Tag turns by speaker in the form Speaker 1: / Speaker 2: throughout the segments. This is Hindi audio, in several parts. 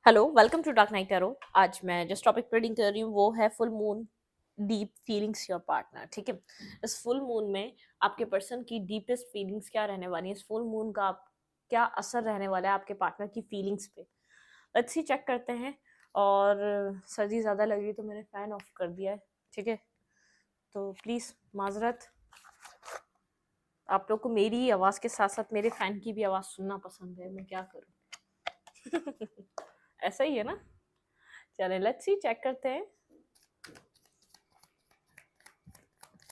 Speaker 1: Hello, welcome to dark night tarot. आज मैं जिस टॉपिक पर रीडिंग कर रही हूँ वो है full moon deep feelings your partner. ठीक है, इस फुल मून में आपके पर्सन की डीपेस्ट फीलिंग्स क्या रहने वाली है, इस फुल मून का आप क्या असर रहने वाला है आपके पार्टनर की फीलिंग्स पे। लेट्स सी, चेक करते हैं। और सर्दी ज़्यादा लग रही है तो मैंने फ़ैन ऑफ कर दिया है। ठीक है, तो प्लीज़ माजरत। आप लोग को मेरी आवाज़ के साथ साथ मेरे फ़ैन की भी आवाज़ सुनना पसंद है, मैं क्या करूँ। ऐसा ही है ना। चलें, लेट्स सी, चेक करते हैं।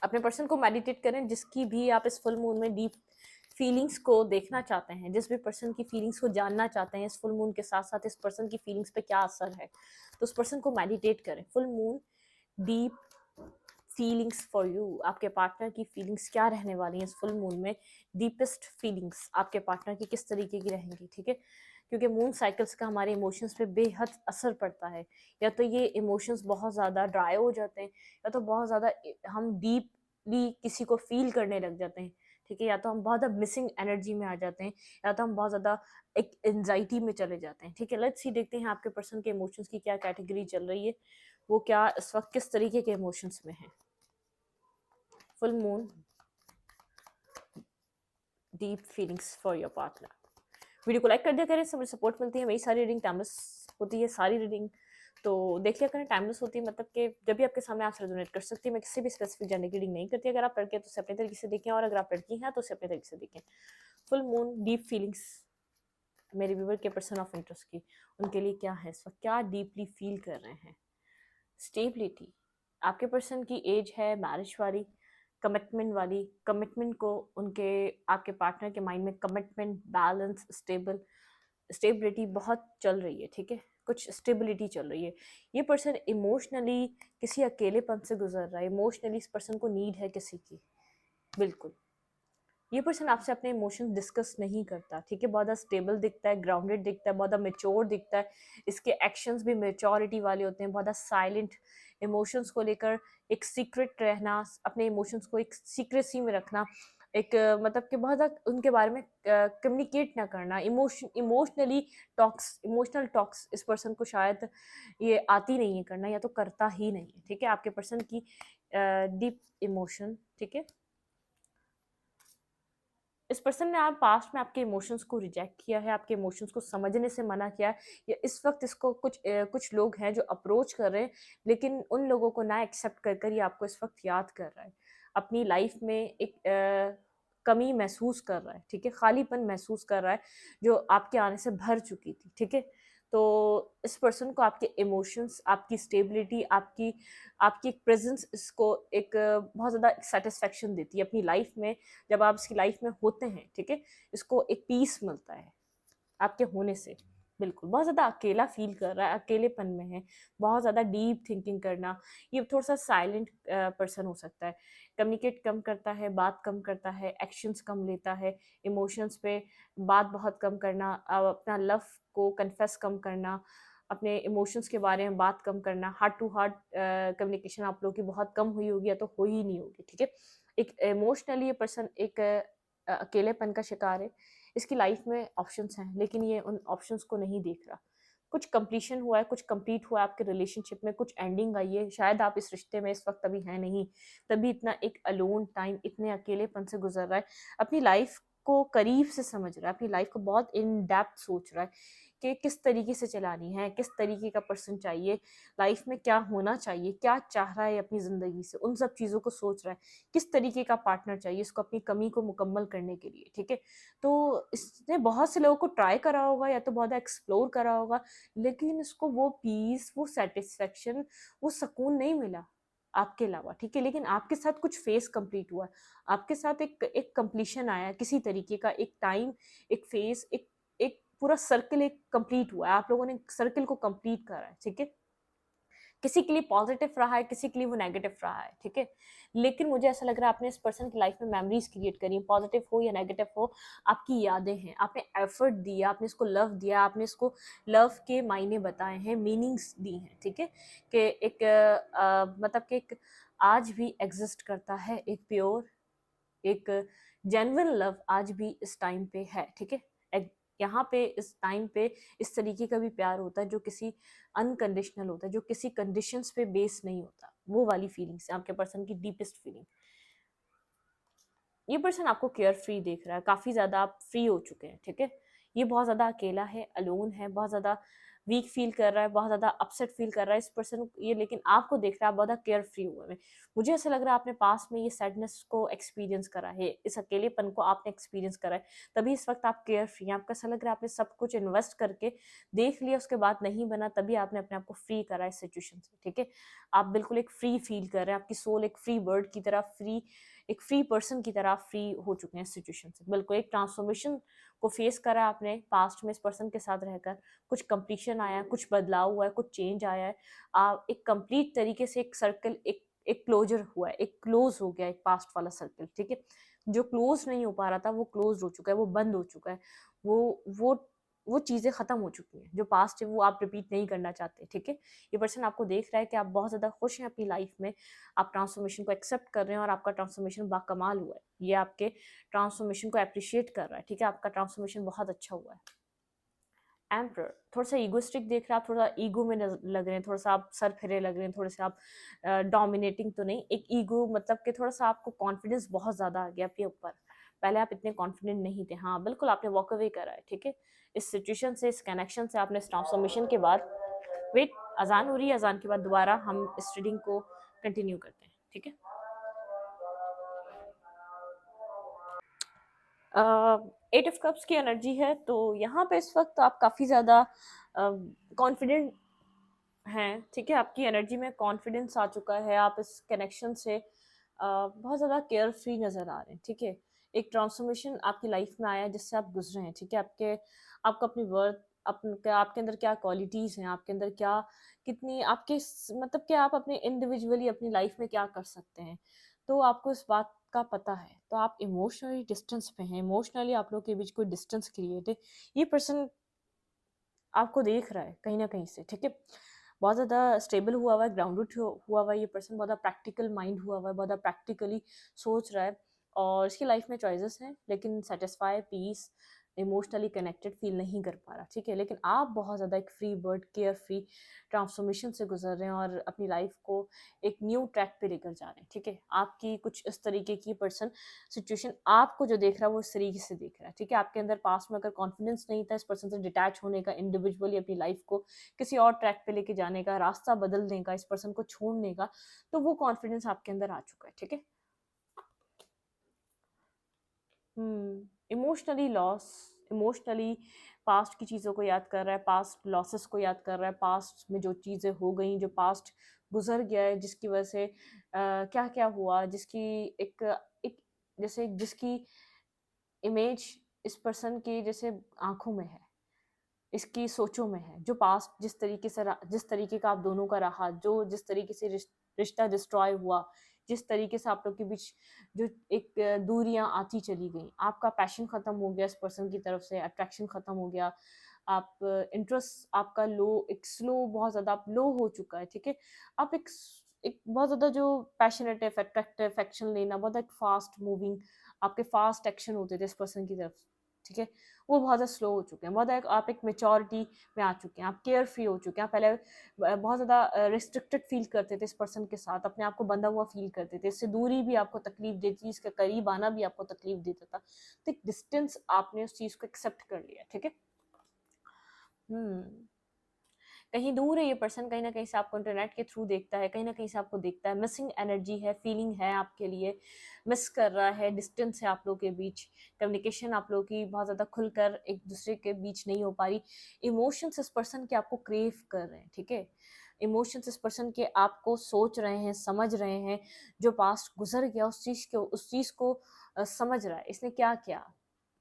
Speaker 1: अपने पर्सन को मेडिटेट करें जिसकी भी आप इस फुल मून में डीप फीलिंग्स को देखना चाहते हैं, जिस भी पर्सन की फीलिंग्स को जानना चाहते हैं इस फुल मून के साथ साथ इस पर्सन की फीलिंग्स पे क्या असर है, तो उस पर्सन को मेडिटेट करें। Full moon deep feelings for you, आपके पार्टनर की फीलिंग्स क्या रहने वाली हैं इस फुल मून में। डीपेस्ट फीलिंग्स आपके पार्टनर की किस तरीके की रहेंगी। ठीक है, क्योंकि मून साइकिल्स का हमारे इमोशंस पे बेहद असर पड़ता है। या तो ये इमोशंस बहुत ज़्यादा ड्राई हो जाते हैं, या तो बहुत ज़्यादा हम डीपली किसी को फील करने लग जाते हैं। ठीक है, या तो हम बहुत ज़्यादा मिसिंग एनर्जी में आ जाते हैं, या तो हम बहुत ज़्यादा एक एंजाइटी में चले जाते हैं। ठीक है, लेट्स सी, देखते हैं आपके पर्सन के इमोशंस की क्या कैटेगरी चल रही है, वो क्या इस वक्त किस तरीके के इमोशंस में है। Full moon deep feelings for your partner. Video को लाइक कर दिया करें, इससे मुझे सपोर्ट मिलती है। मेरी सारी रीडिंग टाइमलेस होती है, सारी रीडिंग तो देख लिया करें। टाइमलेस होती है मतलब कि जब भी आपके सामने आप रेजोनेट कर सकती है। मैं किसी भी स्पेसिफिक जेंडर की रीडिंग नहीं करती। अगर आप लड़के हैं तो उसे अपने तरीके से देखें, और अगर आप लड़की हैं तो उसे अपने तरीके से देखें। फुल मून डीप फीलिंग्स मेरे व्यूवर के पर्सन ऑफ इंटरेस्ट की, उनके लिए क्या है इस वक्त, क्या डीपली फील कर रहे हैं। स्टेबिलिटी, आपके पर्सन की एज है मैरिज वाली, कमिटमेंट वाली। कमिटमेंट को उनके आपके पार्टनर के माइंड में कमिटमेंट, बैलेंस, स्टेबिलिटी बहुत चल रही है। ठीक है, कुछ स्टेबिलिटी चल रही है। ये पर्सन इमोशनली किसी अकेलेपन से गुजर रहा है। इमोशनली इस पर्सन को नीड है किसी की, बिल्कुल। ये पर्सन आपसे अपने इमोशंस डिस्कस नहीं करता। ठीक है, बहुत ज़्यादा स्टेबल दिखता है, ग्राउंडेड दिखता है, बहुत ज़्यादा मेच्योर दिखता है। इसके एक्शंस भी मेच्योरिटी वाले होते हैं, बहुत ज़्यादा साइलेंट। इमोशंस को लेकर एक सीक्रेट रहना, अपने इमोशंस को एक सीक्रेसी में रखना, एक मतलब कि बहुत ज़्यादा उनके बारे में कम्युनिकेट ना करना। इमोशनल टॉक्स इस पर्सन को शायद ये आती नहीं है करना, या तो करता ही नहीं है। ठीक है, आपके पर्सन की डीप इमोशन। ठीक है, इस पर्सन ने आप पास्ट में आपके इमोशंस को रिजेक्ट किया है, आपके इमोशंस को समझने से मना किया है। या इस वक्त इसको कुछ लोग हैं जो अप्रोच कर रहे हैं, लेकिन उन लोगों को ना एक्सेप्ट कर कर ये आपको इस वक्त याद कर रहा है। अपनी लाइफ में एक कमी महसूस कर रहा है। ठीक है, खालीपन महसूस कर रहा है जो आपके आने से भर चुकी थी। ठीक है, तो इस पर्सन को आपके इमोशंस, आपकी स्टेबिलिटी, आपकी आपकी एक प्रेजेंस इसको एक बहुत ज़्यादा सेटिस्फेक्शन देती है अपनी लाइफ में। जब आप इसकी लाइफ में होते हैं, ठीक है, इसको एक पीस मिलता है आपके होने से। बिल्कुल, बहुत ज़्यादा अकेला फील कर रहा है, अकेलेपन में है, बहुत ज़्यादा डीप थिंकिंग करना। ये थोड़ा सा साइलेंट पर्सन हो सकता है, कम्युनिकेट कम करता है, बात कम करता है, एक्शंस कम लेता है, इमोशंस पे बात बहुत कम करना, अपना लव को कन्फेस कम करना, अपने इमोशंस के बारे में बात कम करना। हार्ट टू हार्ट कम्युनिकेशन आप लोगों की बहुत कम हुई होगी, या तो हो ही नहीं होगी। ठीक है, एक इमोशनली ये पर्सन एक अकेलेपन का शिकार है। इसकी लाइफ में ऑप्शंस हैं, लेकिन ये उन ऑप्शंस को नहीं देख रहा। कुछ कंप्लीशन हुआ है, कुछ कंप्लीट हुआ है आपके रिलेशनशिप में, कुछ एंडिंग आई है। शायद आप इस रिश्ते में इस वक्त अभी हैं नहीं, तभी इतना एक अलोन टाइम, इतने अकेलेपन से गुजर रहा है। अपनी लाइफ को करीब से समझ रहा है, अपनी लाइफ को बहुत इन डेप्थ सोच रहा है कि किस तरीके से चलानी है, किस तरीके का पर्सन चाहिए, लाइफ में क्या होना चाहिए, क्या चाह रहा है अपनी ज़िंदगी से, उन सब चीज़ों को सोच रहा है। किस तरीके का पार्टनर चाहिए इसको अपनी कमी को मुकम्मल करने के लिए। ठीक है, तो इसने बहुत से लोगों को ट्राई करा होगा, या तो बहुत एक्सप्लोर करा होगा, लेकिन इसको वो पीस, वो सेटिस्फेक्शन, वो सुकून नहीं मिला आपके अलावा। ठीक है, लेकिन आपके साथ कुछ फेस कंप्लीट हुआ है, आपके साथ एक एक कंप्लीशन आया है किसी तरीके का, एक टाइम, एक फेस, एक एक पूरा सर्कल एक कंप्लीट हुआ है। आप लोगों ने सर्कल को कंप्लीट करा है। ठीक है, किसी के लिए पॉजिटिव रहा है, किसी के लिए वो नेगेटिव रहा है। ठीक है, लेकिन मुझे ऐसा लग रहा है आपने इस पर्सन की लाइफ में मेमोरीज क्रिएट करी, पॉजिटिव हो या नेगेटिव हो, आपकी यादें हैं। आपने एफर्ट दिया, आपने इसको लव दिया, आपने इसको लव के मायने बताए हैं, मीनिंग्स दी हैं। ठीक है, कि एक मतलब कि एक आज भी एग्जिस्ट करता है, एक प्योर, एक जेन्युइन लव आज भी इस टाइम पे है। ठीक है, यहाँ पे इस टाइम पे इस तरीके का भी प्यार होता है जो किसी अनकंडीशनल होता है, जो किसी कंडीशंस पे बेस नहीं होता। वो वाली फीलिंग्स है आपके पर्सन की डीपेस्ट फीलिंग। ये पर्सन आपको केयर फ्री देख रहा है, काफ़ी ज़्यादा आप फ्री हो चुके हैं, ठीक है। ये बहुत ज़्यादा अकेला है, अलोन है, बहुत ज़्यादा वीक फील कर रहा है, बहुत ज़्यादा अपसेट फील कर रहा है इस पर्सन ये, लेकिन आपको देख रहा है, आप बहुत ज़्यादा केयर फ्री हुए हैं। मुझे ऐसा लग रहा है आपने पास में ये सैडनेस को एक्सपीरियंस करा है, इस अकेलेपन को आपने एक्सपीरियंस करा है, तभी इस वक्त आप केयर फ्री हैं। आपको ऐसा लग रहा है आपने सब कुछ इन्वेस्ट करके देख लिया, उसके बाद नहीं बना, तभी आपने अपने आप को फ्री करा इस सिचुएशन से, ठीक है। आप बिल्कुल एक फ्री फील कर रहे हैं, आपकी सोल एक फ्री बर्ड की तरह फ्री, एक फ्री पर्सन की तरह फ्री हो चुके हैं इस सिचुएशन से। बिल्कुल एक ट्रांसफॉर्मेशन को फेस करा है आपने पास्ट में इस पर्सन के साथ रहकर, कुछ कंप्लीशन आया है, कुछ बदलाव हुआ है, कुछ चेंज आया है। आप एक कंप्लीट तरीके से एक सर्कल, एक क्लोजर हुआ है, एक क्लोज हो गया एक पास्ट वाला सर्कल, ठीक है। जो क्लोज नहीं हो पा रहा था वो क्लोज हो चुका है, वो बंद हो चुका है, वो वो चीज़ें खत्म हो चुकी हैं। जो पास्ट है वो आप रिपीट नहीं करना चाहते, ठीक है। ये पर्सन आपको देख रहा है कि आप बहुत ज़्यादा खुश हैं अपनी लाइफ में, आप ट्रांसफॉर्मेशन को एक्सेप्ट कर रहे हैं और आपका ट्रांसफॉर्मेशन बाकमाल हुआ है। ये आपके ट्रांसफॉर्मेशन को अप्रिशिएट कर रहा है, ठीक है। आपका ट्रांसफॉर्मेशन बहुत अच्छा हुआ है। एम्परर थोड़ा सा ईगोइस्टिक देख रहे हैं आप, थोड़ा ईगो में लग रहे हैं, थोड़ा सा आप सर फिरे लग रहे हैं, थोड़े से आप डोमिनेटिंग तो नहीं, एक ईगो मतलब कि थोड़ा सा आपको कॉन्फिडेंस बहुत ज़्यादा आ गया आपके ऊपर। पहले आप इतने कॉन्फिडेंट नहीं थे। हाँ बिल्कुल, आपने वॉक अवे करा है, ठीक है। इस सिचुएशन से, इस कनेक्शन से, आपने इस ट्रांसफॉर्मेशन के बाद, वेट, अजान हो रही है, अजान के बाद दोबारा हम इस रीडिंग को कंटिन्यू करते हैं, ठीक है। 8 ऑफ कप्स की एनर्जी है, तो यहाँ पे इस वक्त आप काफ़ी ज़्यादा कॉन्फिडेंट हैं, ठीक है। आपकी एनर्जी में कॉन्फिडेंस आ चुका है, आप इस कनेक्शन से बहुत ज़्यादा केयर फ्री नज़र आ रहे हैं, ठीक है। एक ट्रांसफॉर्मेशन आपकी लाइफ में आया है जिससे आप गुजरे हैं, ठीक है। आपको अपनी वर्थ, आपके अंदर क्या क्वालिटीज़ हैं, आपके अंदर क्या, कितनी आपके मतलब कि आप अपने इंडिविजुअली अपनी लाइफ में क्या कर सकते हैं, तो आपको इस बात का पता है। तो आप इमोशनली डिस्टेंस पे हैं, इमोशनली आप लोगों के बीच कोई डिस्टेंस क्रिएट है। ये पर्सन आपको देख रहा है कहीं ना कहीं से, ठीक है। बहुत ज़्यादा स्टेबल हुआ हुआ है, ग्राउंडेड हुआ हुआ है ये पर्सन, बहुत ज़्यादा प्रैक्टिकल माइंड हुआ हुआ है, बहुत ज़्यादा प्रैक्टिकली सोच रहा है। और इसकी लाइफ में चॉइसेस हैं, लेकिन satisfy, peace, emotionally connected feel नहीं कर पा रहा, ठीक है। लेकिन आप बहुत ज़्यादा एक free bird, care free transformation से गुजर रहे हैं और अपनी लाइफ को एक न्यू ट्रैक पे लेकर जा रहे हैं, ठीक है। आपकी कुछ इस तरीके की पर्सन सिचुएशन आपको जो देख रहा है वो इस तरीके से देख रहा है, ठीक है। आपके अंदर पास में अगर कॉन्फिडेंस नहीं था इस पर्सन से डिटैच होने का, इंडिविजुअली अपनी लाइफ को किसी और ट्रैक पे लेके जाने का, रास्ता बदलने का, इस पर्सन को छोड़ने का, तो वो कॉन्फिडेंस आपके अंदर आ चुका है, ठीक है। इमोशनली लॉस, इमोशनली पास्ट की चीज़ों को याद कर रहा है, पास्ट लॉसेस को याद कर रहा है, पास्ट में जो चीज़ें हो गई, जो पास्ट गुजर गया है, जिसकी वजह से क्या क्या हुआ, जिसकी एक एक जैसे जिसकी इमेज इस पर्सन की जैसे आंखों में है, इसकी सोचों में है, जो पास्ट जिस तरीके से जिस तरीके का आप दोनों का रहा, जो जिस तरीके से रिश्ता डिस्ट्रॉय हुआ, जिस तरीके से आप लोग के बीच जो एक दूरियां आती चली गई, आपका पैशन खत्म हो गया इस पर्सन की तरफ से, अट्रैक्शन खत्म हो गया, आप इंटरेस्ट आपका लो, एक स्लो, बहुत ज़्यादा आप लो हो चुका है, ठीक है। आप एक बहुत ज़्यादा जो पैशनेट है, अट्रैक्टिव एक्शन लेना, बहुत एक फास्ट मूविंग, आपके फास्ट एक्शन होते थे इस पर्सन की तरफ, ठीक है, वो बहुत ज़्यादा स्लो हो चुके हैं। बहुत आप एक मेच्योरिटी में आ चुके हैं, आप केयर फ्री हो चुके हैं। आप पहले बहुत ज़्यादा रिस्ट्रिक्टेड फील करते थे इस पर्सन के साथ, अपने आप को बंधा हुआ फील करते थे, इससे दूरी भी आपको तकलीफ देती, इसके करीब आना भी आपको तकलीफ देता था। तो एक डिस्टेंस आपने उस चीज़ को एक्सेप्ट कर लिया, ठीक है। हम्म कहीं दूर है ये पर्सन, कहीं ना कहीं से आपको इंटरनेट के थ्रू देखता है, कहीं ना कहीं से आपको देखता है, मिसिंग एनर्जी है, फीलिंग है आपके लिए, मिस कर रहा है, डिस्टेंस है आप लोगों के बीच, कम्युनिकेशन आप लोगों की बहुत ज़्यादा खुलकर एक दूसरे के बीच नहीं हो पा रही। इमोशंस इस पर्सन के आपको क्रेव कर रहे हैं, ठीक है। इमोशंस इस पर्सन के आपको सोच रहे हैं, समझ रहे हैं, जो पास्ट गुजर गया उस चीज़ को समझ रहा है, इसने क्या किया,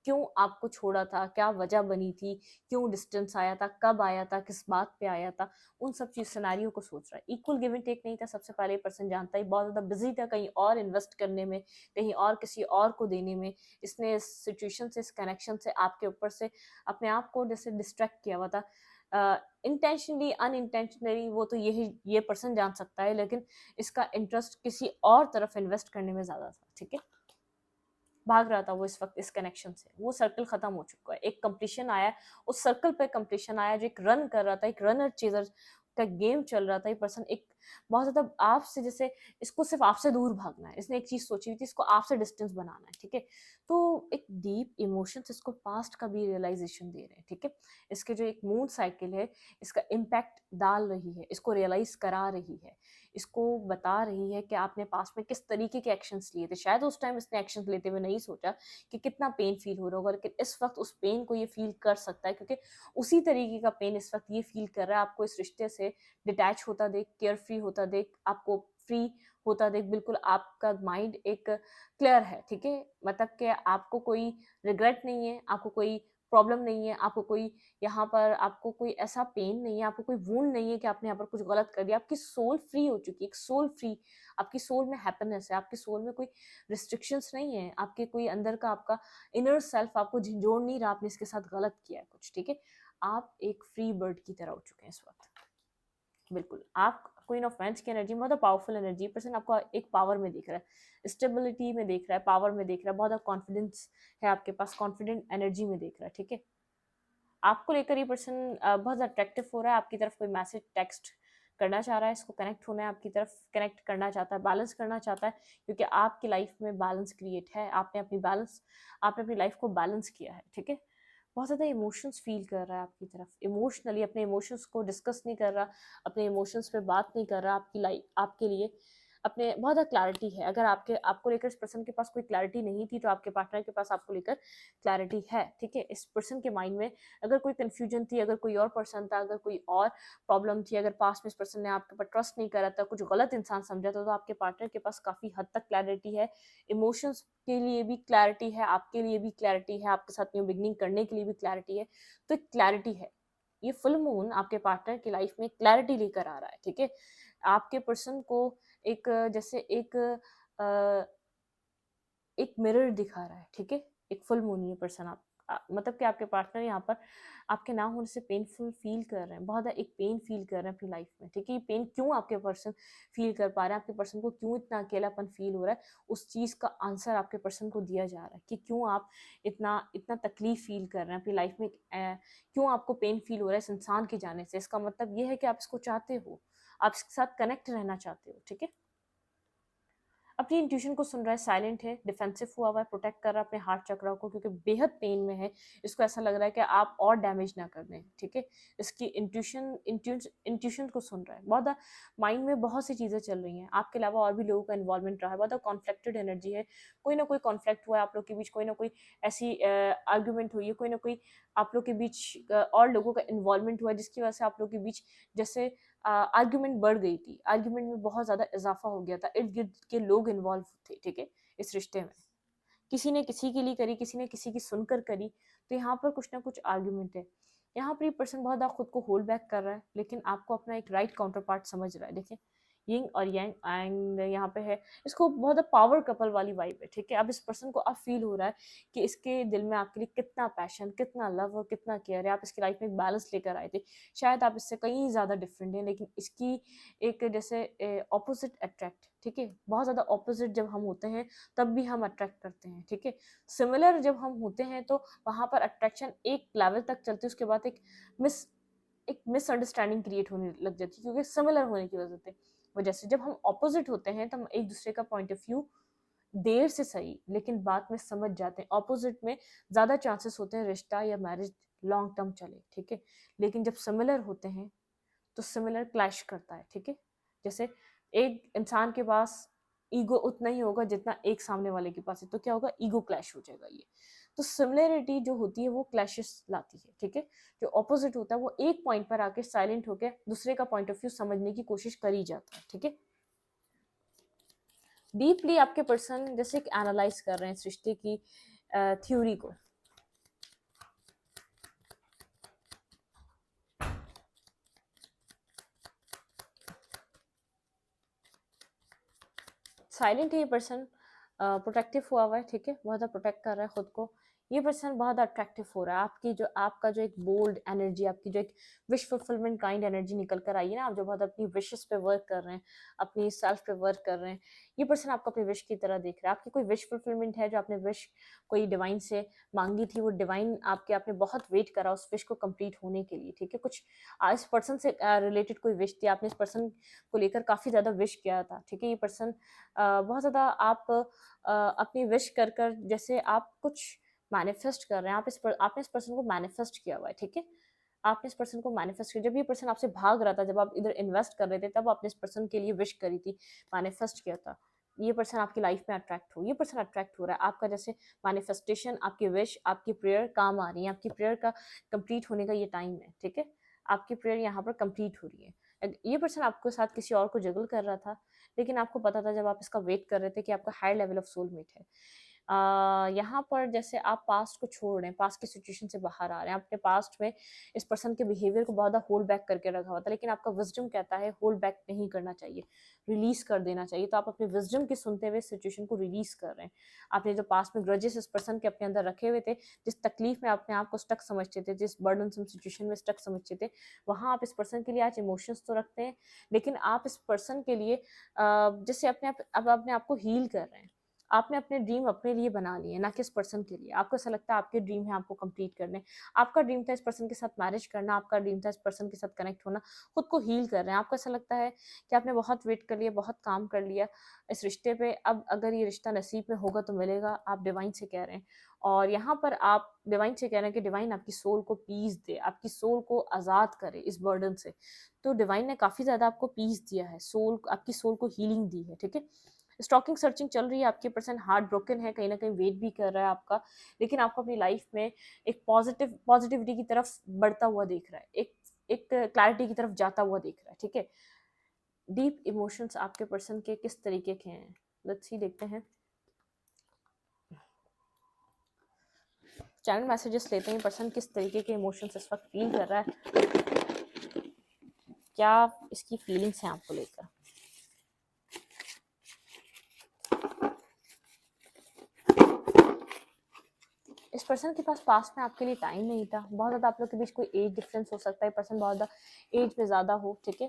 Speaker 1: क्यों आपको छोड़ा था, क्या वजह बनी थी, क्यों डिस्टेंस आया था, कब आया था, किस बात पे आया था, उन सब चीज सिनारियों को सोच रहा है। इक्वल गिव एंड टेक नहीं था, सबसे पहले पर्सन जानता है, बहुत ज़्यादा बिजी था कहीं और इन्वेस्ट करने में, कहीं और किसी और को देने में। इसने इस सिचुएशन से, इस कनेक्शन से आपके ऊपर से अपने आप को जैसे डिस्ट्रैक्ट किया हुआ था, इंटेंशनली अनइंटेंशनली, वो तो ये पर्सन जान सकता है, लेकिन इसका इंटरेस्ट किसी और तरफ इन्वेस्ट करने में ज़्यादा था, ठीक है। भाग रहा था वो इस वक्त इस कनेक्शन से, वो सर्कल खत्म हो चुका है, एक कंप्लीशन आया, उस सर्कल पे कंप्लीशन आया, जो एक रन कर रहा था, एक रनर चेजर का गेम चल रहा था, ये पर्सन एक बहुत ज्यादा आपसे, जैसे इसको सिर्फ आपसे दूर भागना है, इसने एक चीज सोची हुई थी, इसको आपसे डिस्टेंस बनाना है, ठीक है। तो एक डीप इमोशंस इसको पास्ट का भी रियलाइजेशन दे रहे हैं, ठीक है। इसके जो एक मून साइकिल है, इसका इम्पैक्ट डाल रही है, इसको रियलाइज करा रही है, इसको बता रही है कि आपने पास्ट में किस तरीके के एक्शंस लिए थे। शायद उस टाइम इसने एक्शंस लेते हुए नहीं सोचा कि कितना पेन फील हो रहा होगा, लेकिन इस वक्त उस पेन को ये फील कर सकता है, क्योंकि उसी तरीके का पेन इस वक्त ये फील कर रहा है, आपको इस रिश्ते से डिटैच होता देख, केयर फ्री होता देख, आपको फ्री होता देख, बिल्कुल आपका माइंड एक क्लियर है, ठीक है। मतलब कि आपको कोई रिग्रेट नहीं है, आपको कोई प्रॉब्लम नहीं है, आपको कोई यहाँ पर आपको कोई ऐसा पेन नहीं है, आपको कोई वूंड नहीं है कि आपने यहाँ पर कुछ गलत कर दिया। आपकी सोल फ्री हो चुकी है, एक सोल फ्री, आपकी सोल में हैप्पीनेस है, आपकी सोल में कोई रिस्ट्रिक्शंस नहीं है, आपके कोई अंदर का आपका इनर सेल्फ आपको झंझोड़ नहीं रहा, आपने इसके साथ गलत किया है कुछ, ठीक है। आप एक फ्री बर्ड की तरह हो चुके हैं इस वक्त, बिल्कुल। आप क्वीन ऑफ वेंस की एनर्जी बहुत पावरफुल एनर्जी, पर्सन आपको एक पावर में देख रहा है, स्टेबिलिटी में देख रहा है, पावर में देख रहा है, बहुत कॉन्फिडेंस है आपके पास, कॉन्फिडेंट एनर्जी में देख रहा है, ठीक है। आपको लेकर ये पर्सन बहुत अट्रैक्टिव हो रहा है, आपकी तरफ कोई मैसेज टेक्स्ट करना चाह रहा है, इसको कनेक्ट होना है, आपकी तरफ कनेक्ट करना चाहता है, बैलेंस करना चाहता है, क्योंकि आपकी लाइफ में बैलेंस क्रिएट है, आपने अपनी लाइफ को बैलेंस किया है, ठीक है। बहुत ज़्यादा इमोशंस फील कर रहा है आपकी तरफ, इमोशनली अपने इमोशंस को डिस्कस नहीं कर रहा, अपने इमोशंस पे बात नहीं कर रहा, आपकी लाइफ आपके लिए अपने बहुत ज़्यादा क्लैरिटी है। अगर आपको लेकर इस पर्सन के पास कोई क्लैरिटी नहीं थी, तो आपके पार्टनर के पास आपको लेकर क्लैरिटी है, ठीक है। इस पर्सन के माइंड में अगर कोई कन्फ्यूजन थी, अगर कोई और पर्सन था, अगर कोई और प्रॉब्लम थी, अगर पास्ट में इस पर्सन ने आपके ऊपर ट्रस्ट नहीं करा था, कुछ गलत इंसान समझा था, तो आपके पार्टनर के पास काफ़ी हद तक क्लैरिटी है, इमोशंस के लिए भी क्लैरिटी है, आपके लिए भी क्लैरिटी है, आपके साथ न्यू बिगनिंग करने के लिए भी क्लैरिटी है, तो क्लैरिटी है। ये फुल मून आपके पार्टनर की लाइफ में क्लैरिटी लेकर आ रहा है, ठीक है। आपके पर्सन को एक जैसे एक मिरर दिखा रहा है, ठीक है। एक फुल मून ये पर्सन मतलब कि आपके पार्टनर यहाँ पर आपके ना होने से पेनफुल फील कर रहे हैं, बहुत ज़्यादा एक पेन फील कर रहे हैं अपनी लाइफ में, ठीक है। ये पेन क्यों आपके पर्सन फील कर पा रहे हैं, आपके पर्सन को क्यों इतना अकेलापन फील हो रहा है, उस चीज़ का आंसर आपके पर्सन को दिया जा रहा है कि क्यों आप इतना इतना तकलीफ फील कर रहे हैं अपनी लाइफ में, क्यों आपको पेन फील हो रहा है इस इंसान के जाने से। इसका मतलब ये है कि आप इसको चाहते हो, आप इसके साथ कनेक्ट रहना चाहते हो, ठीक है। अपनी इंट्यूशन को सुन रहा है, साइलेंट है, डिफेंसिव हुआ हुआ है, प्रोटेक्ट कर रहा है अपने हार्ट चक्रा को, क्योंकि बेहद पेन में है। इसको ऐसा लग रहा है कि आप और डैमेज ना कर दें, ठीक है। इसकी इंट्यूशन को सुन रहा है, बहुत माइंड में बहुत सी चीज़ें चल रही हैं, आपके अलावा और भी लोगों का इन्वॉल्वमेंट रहा है, बहुत कॉन्फ्लिक्टेड एनर्जी है, कोई ना कोई कॉन्फ्लिक्ट हुआ है आप लोग के बीच, कोई ना कोई ऐसी आर्ग्यूमेंट हुई है, कोई ना कोई आप लोग के बीच और लोगों का इन्वॉल्वमेंट हुआ है, जिसकी वजह से आप लोग के बीच जैसे आर्ग्यूमेंट बढ़ गई थी, आर्ग्यूमेंट में बहुत ज़्यादा इजाफा हो गया था, इर्द गिर्द के लोग इन्वॉल्व थे, ठीक है। इस रिश्ते में किसी ने किसी के लिए करी, किसी ने किसी की सुनकर करी, तो यहाँ पर कुछ ना कुछ आर्ग्यूमेंट है। यहाँ पर ये पर्सन बहुत ज़्यादा खुद को होल्ड बैक कर रहा है, लेकिन आपको अपना एक राइट काउंटर पार्ट समझ रहा है, देखिए यिंग और यांग, एंड यहाँ पे है, इसको बहुत पावर कपल वाली वाइब है, ठीक है। अब इस पर्सन को अब फील हो रहा है कि इसके दिल में आपके लिए कितना पैशन, कितना लव और कितना केयर है, आप इसकी लाइफ में एक बैलेंस लेकर आए थे। शायद आप इससे कहीं ज़्यादा डिफरेंट हैं, लेकिन इसकी एक जैसे ऑपोजिट अट्रैक्ट, ठीक है। बहुत ज़्यादा ऑपोजिट जब हम होते हैं तब भी हम अट्रैक्ट करते हैं, ठीक है। सिमिलर जब हम होते हैं तो वहाँ पर अट्रैक्शन एक लेवल तक चलती है, उसके बाद एक मिसअंडरस्टैंडिंग क्रिएट होने लग जाती है, क्योंकि सिमिलर होने की वजह से जब हम ऑपोजिट होते हैं तो हम एक दूसरे का पॉइंट ऑफ व्यू देर से सही लेकिन बाद में समझ जाते हैं। ऑपोजिट में ज़्यादा चांसेस होते हैं रिश्ता या मैरिज लॉन्ग टर्म चले, ठीक है। लेकिन जब सिमिलर होते हैं तो सिमिलर क्लैश करता है, ठीक है। जैसे एक इंसान के पास ईगो उतना ही होगा जितना एक सामने वाले के पास है, तो क्या होगा, ईगो क्लैश हो जाएगा। ये तो सिमिलरिटी जो होती है वो क्लैशेस लाती है, ठीक है। जो ऑपोजिट होता है वो एक पॉइंट पर आके साइलेंट होकर दूसरे का पॉइंट ऑफ व्यू समझने की कोशिश कर ही जाता है, ठीक है। डीपली आपके पर्सन जैसे एनालाइज कर रहे हैं इस रिश्ते की थ्योरी को। साइलेंट है ये पर्सन, प्रोटेक्टिव हुआ हुआ है, ठीक है। बहुत ज़्यादा प्रोटेक्ट कर रहा है खुद को। ये पर्सन बहुत अट्रैक्टिव हो रहा है, आपकी जो आपका जो एक बोल्ड एनर्जी, आपकी जो एक विश फुलफिलमेंट काइंड एनर्जी निकल कर आई है ना, आप जो बहुत अपनी विशेस पे वर्क कर रहे हैं, अपनी सेल्फ पे वर्क कर रहे हैं, ये पर्सन आपको अपनी विश की तरह देख रहा है। आपकी कोई विश फुलफिलमेंट है जो आपने विश कोई डिवाइन से मांगी थी, वो डिवाइन आपने बहुत वेट करा उस विश को कंप्लीट होने के लिए, ठीक है। कुछ इस पर्सन से रिलेटेड कोई विश थी, आपने इस पर्सन को लेकर काफ़ी ज़्यादा विश किया था, ठीक है। ये पर्सन बहुत ज़्यादा आप अपनी विश कर कर जैसे आप कुछ मैनिफेस्ट कर रहे हैं, आपने इस पर्सन को मैनिफेस्ट किया हुआ है, ठीक है। आपने इस पर्सन को मैनिफेस्ट किया, जब ये पर्सन आपसे भाग रहा था, जब आप इधर इन्वेस्ट कर रहे थे, तब आपने इस पर्सन के लिए विश करी थी, मैनिफेस्ट किया था। ये पर्सन आपकी लाइफ में अट्रैक्ट हो, ये पर्सन अट्रैक्ट हो रहा है आपका, जैसे मैनिफेस्टेशन, आपकी विश, आपकी प्रेयर काम आ रही है, आपकी प्रेयर का कंप्लीट होने का ये टाइम है, ठीक है। आपकी प्रेयर यहाँ पर कंप्लीट हो रही है। ये पर्सन आपके साथ किसी और को जगल कर रहा था, लेकिन आपको पता था जब आप इसका वेट कर रहे थे कि आपका हाई लेवल ऑफ सोलमेट है। यहाँ पर जैसे आप पास्ट को छोड़ रहे हैं, पास्ट की सिचुएशन से बाहर आ रहे हैं, आपने पास्ट में इस पर्सन के बिहेवियर को बहुत ज़्यादा होल्ड बैक करके रखा हुआ था, लेकिन आपका विजडम कहता है होल्ड बैक नहीं करना चाहिए, रिलीज कर देना चाहिए। तो आप अपने विजडम की सुनते हुए सिचुएशन को रिलीज कर रहे हैं। आपने जो पास्ट में ग्रजेस इस पर्सन के अपने अंदर रखे हुए थे, जिस तकलीफ में अपने आप को स्टक समझते थे, जिस बर्डनसम सिचुएशन में स्टक समझते थे, वहाँ आप इस पर्सन के लिए आज इमोशंस तो रखते हैं, लेकिन आप इस पर्सन के लिए जैसे अपने आप को हील कर रहे हैं। आपने अपने ड्रीम अपने लिए बना लिए, ना कि इस पर्सन के लिए। आपको ऐसा लगता है आपके ड्रीम है, आपको कंप्लीट करने। आपका ड्रीम था इस पर्सन के साथ मैरिज करना, आपका ड्रीम था इस पर्सन के साथ कनेक्ट होना, खुद को हील कर रहे हैं। आपको ऐसा लगता है कि आपने बहुत वेट कर लिया, बहुत काम कर लिया इस रिश्ते पे, अब अगर ये रिश्ता नसीब में होगा तो मिलेगा, आप डिवाइन से कह रहे हैं। और यहाँ पर आप डिवाइन से कह रहे हैं कि डिवाइन आपकी सोल को पीस दे, आपकी सोल को आज़ाद करे इस बर्डन से। तो डिवाइन ने काफ़ी ज़्यादा आपको पीस दिया है, आपकी सोल को हीलिंग दी है, ठीक है। स्टॉकिंग सर्चिंग चल रही है, आपके पर्सन हार्ट ब्रोकन है, कहीं ना कहीं वेट भी कर रहा है आपका, लेकिन आपको अपनी लाइफ में एक पॉजिटिविटी की तरफ बढ़ता हुआ देख रहा है, एक क्लैरिटी की तरफ जाता हुआ देख रहा है, ठीक है। डीप इमोशंस आपके पर्सन के किस तरीके के हैं, लेट्स सी, देखते हैं। चैनल मैसेजेस लेते हैं, पर्सन किस तरीके के इमोशंस इस वक्त फील कर रहा है, क्या इसकी फीलिंग्स हैं आपको लेकर। इस पर्सन के पास पास्ट में आपके लिए टाइम नहीं था, बहुत ज़्यादा आप लोग के बीच कोई एज डिफरेंस हो सकता है, पर्सन बहुत ज़्यादा एज में ज़्यादा हो, ठीक है।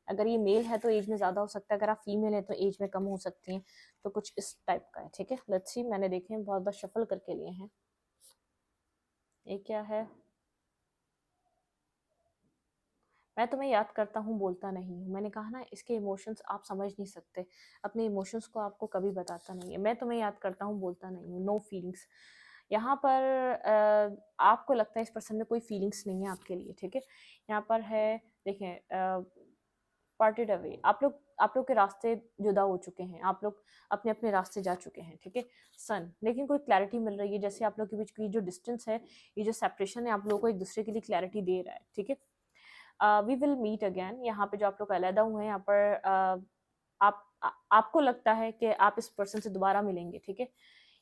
Speaker 1: अगर ये मेल है तो एज में ज़्यादा हो सकता है, अगर आप फीमेल है तो एज में कम हो सकती हैं, तो कुछ इस टाइप का है, ठीक है। लेट्स सी, मैंने देखे हैं, बहुत बार शफल करके लिए हैं। ये क्या है, मैं तुम्हें याद करता हूँ, बोलता नहीं हूँ। मैंने कहा ना, इसके इमोशंस आप समझ नहीं सकते, अपने इमोशंस को आपको कभी बताता नहीं है। मैं तुम्हें याद करता हूँ, बोलता नहीं हूँ, नो फीलिंग्स। यहाँ पर आपको लगता है इस पर्सन में कोई फीलिंग्स नहीं है आपके लिए, ठीक है। यहाँ पर है, देखें, पार्टेड अवे, आप लोग के रास्ते जुदा हो चुके हैं, आप लोग अपने अपने रास्ते जा चुके हैं, ठीक है। सन, लेकिन कोई क्लैरिटी मिल रही है, जैसे आप लोग के बीच की जो डिस्टेंस है, ये जो सेपरेशन है, आप लोगों को एक दूसरे के लिए क्लैरिटी दे रहा है, ठीक है। वी विल मीट अगेन, यहाँ पे जो आप लोग अलहदा हुए हैं, यहाँ पर आपको लगता है कि आप इस पर्सन से दोबारा मिलेंगे, ठीक है।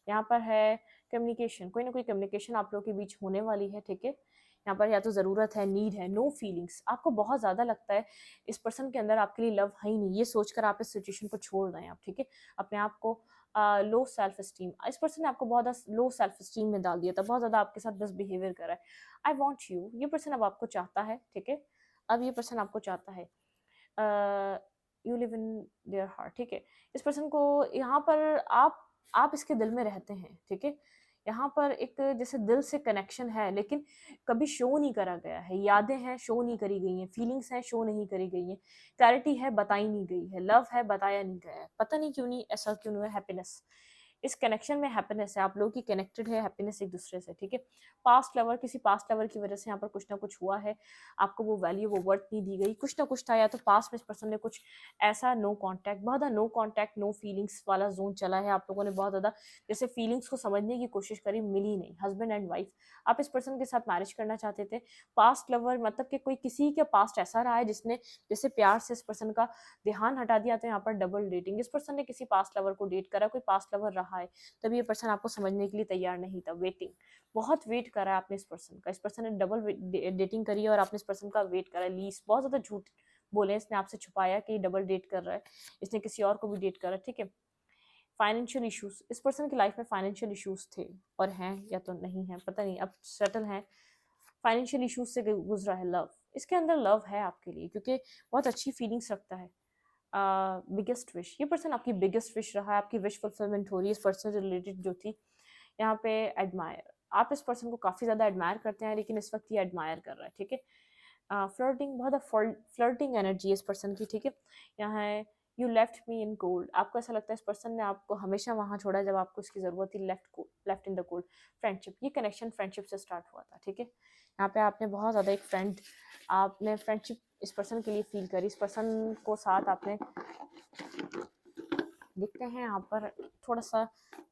Speaker 1: यहाँ पर है कम्युनिकेशन, कोई ना कोई कम्युनिकेशन आप लोगों के बीच होने वाली है, ठीक है। यहाँ पर या तो ज़रूरत है, नीड है, नो फीलिंग्स। आपको बहुत ज़्यादा लगता है इस पर्सन के अंदर आपके लिए लव है ही नहीं, ये सोचकर आप इस सिचुएशन को छोड़ रहे हैं, आप, ठीक है। अपने आप को लो सेल्फ स्टीम, इस पर्सन ने आपको बहुत ज़्यादा लो सेल्फ स्टीम में डाल दिया था, बहुत ज़्यादा आपके साथ बस बिहेवियर कर रहा है। आई वॉन्ट यू, ये पर्सन अब आपको चाहता है, ठीक है। अब ये पर्सन आपको चाहता है, you live in their heart, ठीक है। इस पर्सन को यहाँ पर आप इसके दिल में रहते हैं, ठीक है। यहाँ पर एक जैसे दिल से कनेक्शन है, लेकिन कभी शो नहीं करा गया है। यादें हैं, शो नहीं करी गई हैं, फीलिंग्स हैं, शो नहीं करी गई हैं, क्लैरिटी है, बताई नहीं गई है, लव है, बताया नहीं गया है, पता नहीं क्यों नहीं, ऐसा क्यों नहीं है। हैप्पीनेस, इस कनेक्शन में हैप्पीनेस है, आप लोगों की कनेक्टेड है हैप्पीनेस एक दूसरे से, ठीक है। पास्ट लवर, किसी पास्ट लवर की वजह से यहाँ पर कुछ ना कुछ हुआ है, आपको वो वैल्यू, वो वर्थ नहीं दी गई, कुछ ना कुछ था, या तो पास्ट में इस पर्सन ने कुछ ऐसा नो कांटेक्ट, बहुत ज़्यादा नो कांटेक्ट, नो फीलिंग्स वाला जोन चला है। आप लोगों ने बहुत ज़्यादा जैसे फीलिंग्स को समझने की कोशिश करी, मिली नहीं। हस्बैंड एंड वाइफ, आप इस पर्सन के साथ मैरिज करना चाहते थे। पास्ट लवर मतलब कि कोई किसी के पास्ट ऐसा रहा है जिसने जैसे प्यार से इस पर्सन का ध्यान हटा दिया, तो यहाँ पर डबल डेटिंग, इस पर्सन ने किसी पास्ट लवर को डेट करा, कोई पास्ट लवर रहा है, तभी ये पर्सन आपको समझने के लिए तैयार नहीं था। वेटिंग, बहुत वेट करा आपने इस पर्सन का, इस पर्सन ने डबल डेटिंग करी है और आपने इस पर्सन का वेट करा। लीज, बहुत ज़्यादा झूठ बोले इसने, आपसे छुपाया कि डबल डेट कर रहा है, इसने किसी और को भी डेट करा, ठीक है। फाइनेंशियल इश्यूज, इस पर्सन की लाइफ में फाइनेंशियल इश्यूज थे और हैं या तो नहीं है पता नहीं, अब सेटल हैं। फाइनेंशियल इश्यूज से गुजरा है। लव, इसके अंदर लव है आपके लिए क्योंकि बहुत अच्छी फीलिंग्स रखता है। बिगेस्ट विश, ये पर्सन आपकी बिगेस्ट विश रहा है, आपकी विश फुलफिलमेंट हो रही है इस पर्सन से रिलेटेड जो थी। यहाँ पे एडमायर, आप इस पर्सन को काफ़ी ज़्यादा एडमायर करते हैं लेकिन इस वक्त ये एडमायर कर रहा है, ठीक है। फ्लर्टिंग, बहुत फ्लर्टिंग एनर्जी है इस पर्सन की, ठीक है। यहाँ है you left me in cold, आपको ऐसा लगता है इस पर्सन ने आपको हमेशा वहाँ छोड़ा जब आपको इसकी ज़रूरत थी। Left in the cold. Friendship, ये कनेक्शन फ्रेंडशिप से स्टार्ट हुआ था, ठीक है। यहाँ पे आपने बहुत ज़्यादा एक फ्रेंड, आपने फ्रेंडशिप इस पर्सन के लिए फील करी, इस पर्सन को साथ आपने, देखते हैं यहाँ पर थोड़ा सा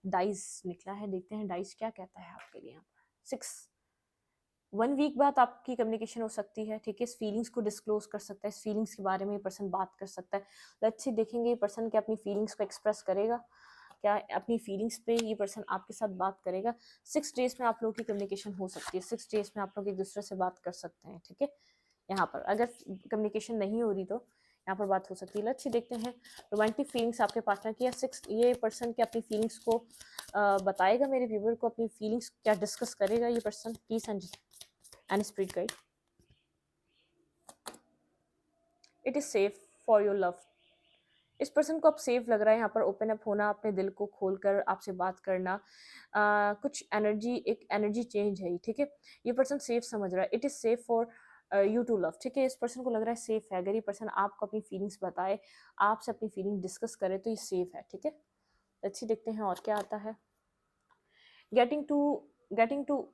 Speaker 1: डाइस निकला है, देखते हैं डाइस क्या कहता है आपके लिए। यहाँ पर 6, 1 वीक बाद आपकी कम्युनिकेशन हो सकती है, ठीक है। इस फीलिंग्स को डिस्क्लोज कर सकता है, इस फीलिंग्स के बारे में ये पर्सन बात कर सकता है। लेट्स सी, देखेंगे ये पर्सन क्या अपनी फीलिंग्स को एक्सप्रेस करेगा, क्या अपनी फीलिंग्स पे ये पर्सन आपके साथ बात करेगा। 6 डेज में आप लोगों की कम्युनिकेशन हो सकती है, 6 डेज में आप लोग एक दूसरे से बात कर सकते हैं, ठीक है। यहाँ पर अगर कम्युनिकेशन नहीं हो रही तो यहाँ पर बात हो सकती है। लेट्स सी, देखते हैं रोमांटिक फीलिंग्स आपके पार्टनर की। 6, ये पर्सन क्या अपनी फीलिंग्स को बताएगा मेरे व्यूवर को, अपनी फीलिंग्स क्या डिस्कस करेगा ये person. Please and spirit guide, it is safe for your love. इस पर्सन को अब सेफ लग रहा है यहाँ पर ओपन अप होना, अपने दिल को खोलकर आपसे बात करना। कुछ एनर्जी, एक एनर्जी चेंज है, ठीक है। ये पर्सन सेफ समझ रहा है, it is safe for you to love, ठीक है। इस पर्सन को लग रहा है सेफ है, अगर ये पर्सन आपको अपनी फीलिंग्स बताए, आपसे अपनी फीलिंग डिस्कस करे तो ये सेफ है, ठीक है। अच्छी, देखते हैं और क्या आता है। Getting to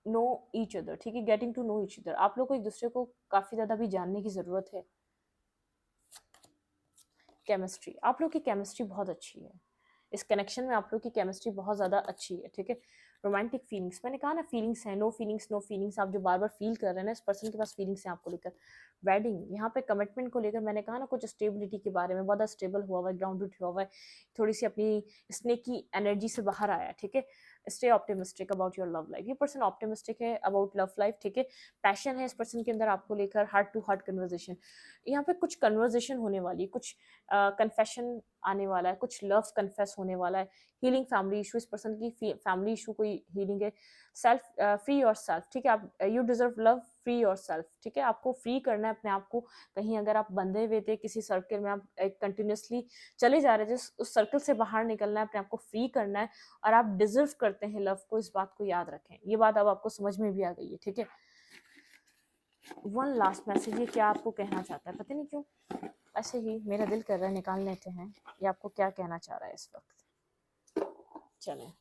Speaker 1: know each other, ठीक है। Getting to know each other, आप लोग को एक दूसरे को काफ़ी ज़्यादा भी जानने की ज़रूरत है। केमिस्ट्री, आप लोग की केमिस्ट्री बहुत अच्छी है, इस कनेक्शन में आप लोग की केमिस्ट्री बहुत ज़्यादा अच्छी है, ठीक है। रोमांटिक फीलिंग्स, मैंने कहा ना फीलिंग्स है, नो फीलिंग्स, आप जो बार बार फील कर रहे हैं ना, इस पर्सन के पास फीलिंग्स हैं आपको लेकर। वेडिंग, यहाँ पे कमिटमेंट को लेकर मैंने कहा ना कुछ स्टेबिलिटी के बारे में, बहुत स्टेबल हुआ हुआ है, ग्राउंडेड हुआ हुआ है, थोड़ी सी अपनी स्नेकी एनर्जी से बाहर आया, ठीक है। Stay optimistic about your love life, ये पर्सन ऑप्टिमिस्टिक है अबाउट लव लाइफ, ठीक है। पैशन है इस पर्सन के अंदर आपको लेकर, हार्ट टू हार्ट कन्वर्जेशन, यहाँ पे कुछ कन्वर्जेशन होने वाली है, कुछ कन्फेशन आने वाला है, कुछ लव कन्फेस होने वाला है। हीलिंग फैमिली इशू, इस पर्सन की फैमिली इशू कोई हीलिंग है। सेल्फ, फ्री योर सेल्फ, ठीक है। आप you deserve love, free your self, ठीक है। आपको फ्री करना है अपने आप को, कहीं अगर आप बंधे हुए थे किसी सर्कल में, आप कंटिन्यूसली चले जा रहे थे, उस सर्कल से बाहर निकलना है, अपने आप को फ्री करना है, और आप डिजर्व करते हैं लव को, इस बात को याद रखें। ये बात अब आपको समझ में भी आ गई है, ठीक है। 1 लास्ट मैसेज, ये क्या आपको कहना चाहता है, पता नहीं क्यों ऐसे ही मेरा दिल कर रहा है निकाल लेते हैं, ये आपको क्या कहना चाह रहा है इस वक्त। चलें,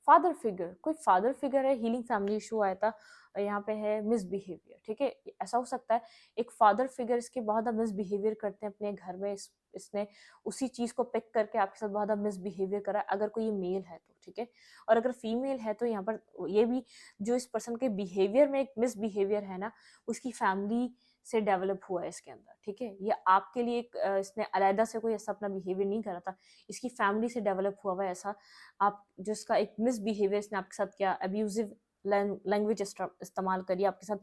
Speaker 1: फादर फिगर, कोई फादर फिगर है, हीलिंग फैमिली इशू आया था, यहाँ पे है मिसबिहेवियर, ठीक है। ऐसा हो सकता है एक फादर फिगर इसके बहुत मिसबिहेवियर करते हैं अपने घर में, इसने उसी चीज को पिक करके आपके साथ बहुत मिसबिहेवियर करा है, अगर कोई मेल है तो, ठीक है। और अगर फीमेल है तो यहाँ पर ये भी, जो इस पर्सन के बिहेवियर में एक मिसबिहेवियर है ना, उसकी फैमिली से डेवलप हुआ है इसके अंदर, ठीक है। ये आपके लिए एक इसने अलहदा से कोई ऐसा अपना बिहेवियर नहीं करा था, इसकी फैमिली से डेवलप हुआ हुआ है ऐसा। आप जिसका एक मिसबिहेवियर इसने आपके साथ किया, अब्यूजिव लैंग्वेज इस्तेमाल करी आपके साथ,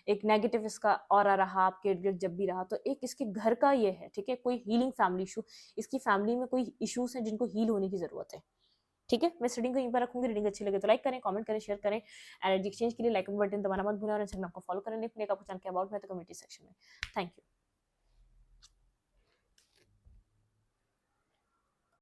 Speaker 1: एक नेगेटिव इसका ऑरा रहा आपके इर्द गिर्द जब भी रहा, तो एक इसके घर का ये है, ठीक है। कोई हीलिंग फैमिली इशू, इसकी फैमिली में कोई इश्यूज हैं जिनको हील होने की जरूरत है, ठीक है। मैं इस रीडिंग को यहीं पर रखूंगी। रीडिंग अच्छी लगे तो लाइक करें, कमेंट करें, शेयर करें। एनर्जी एक्सचेंज के लिए लाइक बटन दबाना मत भूलें, और इंस्टाग्राम को फॉलो करें। लिंक आपको चैनल के अबाउट में तो कम्युनिटी सेक्शन में। Thank you.